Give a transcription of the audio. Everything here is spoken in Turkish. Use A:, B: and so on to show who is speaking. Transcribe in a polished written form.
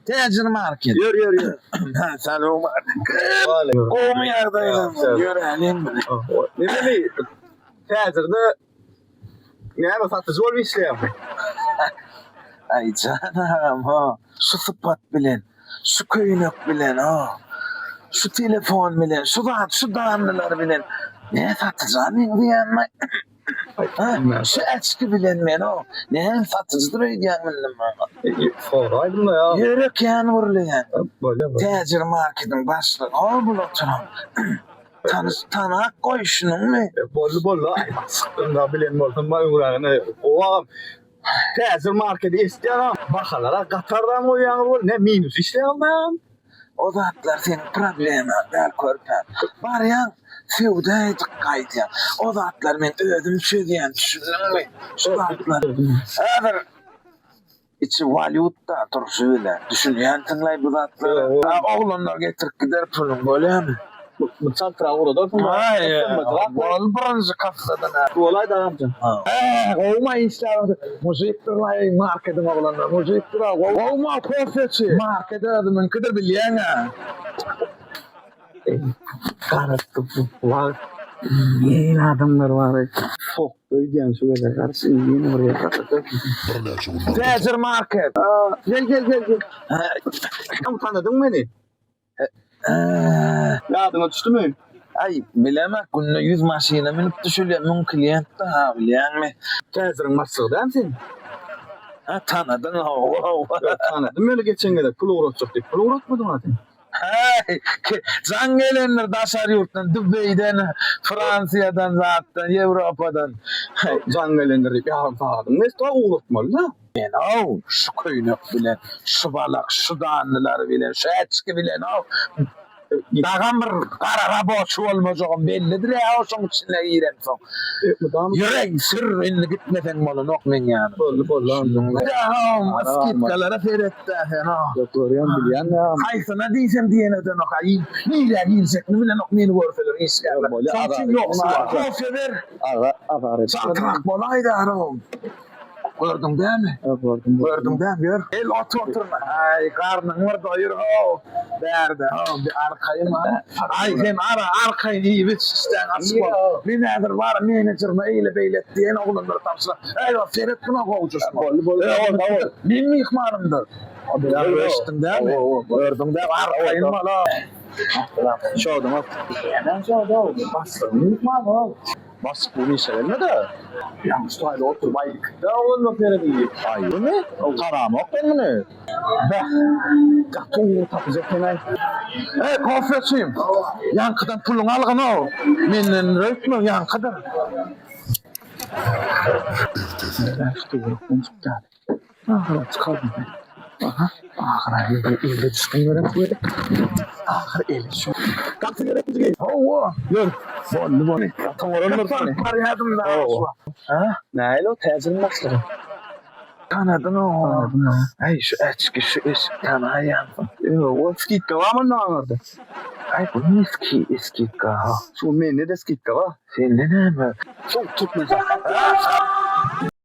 A: Tecir market.
B: Yür.
A: Selam.
B: Aleyküm.
A: Qoğum yerdayım. Görelim.
B: Ne bileyim. Tezirde ne satıcı ol işleyem.
A: Ay canım ha. Şu sıfat bilen, şu köyünök bilen ha. Şu telefon bilen, şu damlalar bilen. Ne satacağım diyen mi? Şu eski bilen men o. Ne satıcıdır öyle bilmem.
B: Soraydım da ya.
A: Yürek yan vurulayan.
B: Böyle.
A: Tecir marketin başlığı. O bu oturam. Tanak koy şunun mu?
B: Bollu. Ay sıktım da bilen bolsun. Ben uğrağını. Oğam. Tezir marketi isteyen bakalara Katar'dan uyan ol. Ne minus işleyen ben.
A: O zatlar senin problemi. Der körper. Var ya. Fiyudaydık kaydıyan. O zatlar men ödüm çödeyen. Düşündün mü? Şu zatlar. Eğer içi valyutta dur şöyle. Düşünüyen tınlay bu zatları. Oğlanlar getirip gider pulun böyle mi?
B: Mıçak trağı orada.
A: Hayır. Bol bronzu kaftadan ha.
B: Olay da amcam.
A: Olma işler. Müzikler marketin oğlanlar. Müzikler. Olma kofeci. Markete adamın kadar bilen ha.
B: Karattı bu. Var. Yeni adamlar var. Fok. Öyle şu kadar. Karşı yeni oraya karattı.
A: Tecir market.
B: Gel. Tam tanıdın beni. Ne adına düştü mü?
A: Ay bilemek günde 100 maşina minip düşülüyor. Mun kliyent da bilen mi?
B: Tezirin masrafı değil misin?
A: Ha tanıdın ha.
B: Tanıdım öyle geçen kadar. Pul uğraşacak diye. Pul uğraşmadın zaten.
A: Hey, can gelenler daşar yurttan, Dubai'den, Fransa'dan zaten, Avrupa'dan.
B: Can gelenleri yarım sağladım. Neyse daha uğraşmalı la.
A: Oh, şu köyünök bilen, şu balak, şu dağınlıları bilen, şu etki bilen, dağın bir karara boş olmayacağım bellidir ya, o son içine giren son. Yürek sır inni gitmesen bana nok men yani.
B: Bollu.
A: Ya, maskitkalara feretti ha.
B: Doktoriyan biliyen ya.
A: Haysana diysem diyene de nok ayı. Neyle girsek mi bilen nok meni görfeler işlerler. Sançın yok, kofya ver.
B: Avaret.
A: Santrak bolaydı aram. Gördün değil mi? Gördün değil mi? Gör. El oturma. Ay karnın var doyur o. Derdi o. Bir arkayı var. Ay sen arkayı iyi bir sistem asıl. Bir nedir var menajerine eyle beylet diyen oğlunları tamsına. Eyvah Ferit buna kovucusun. Benim mi yıkmarımdır? Gördün değil mi? Gördün değil mi? Arkayı var.
B: Şovdum at. Ben şovdum. Bastım. Yıkmam. Baskı bunu severme de. Yalnız tuayla oturmaydık. Ya oğlum yok yere değil. Hayır mı? Karam yok ben mi ne? Be. Katı tapacak kenay.
A: Kofyacıyım. Yankıdan pulunu algın o. Menden rökmü yankıdan.
B: İşte yoruktan çıktı. Ahıra çıkardım ben. Ahıra elde çıkın gören koyduk. Ahıra eli şu. Kalktı gören koyduk.
A: Oo.
B: Gör. Bollu. Tam oranlar seni.
A: Karyadım da.
B: Ha? Neyle o tezirin başları?
A: Tanıdın o. Ay şu eski şu eski tanıyan.
B: O skitka var mı ne anladı?
A: Ay bu eski ha.
B: Şu meni de skitka var.
A: Sen ne mi?
B: Çok tutmayacak.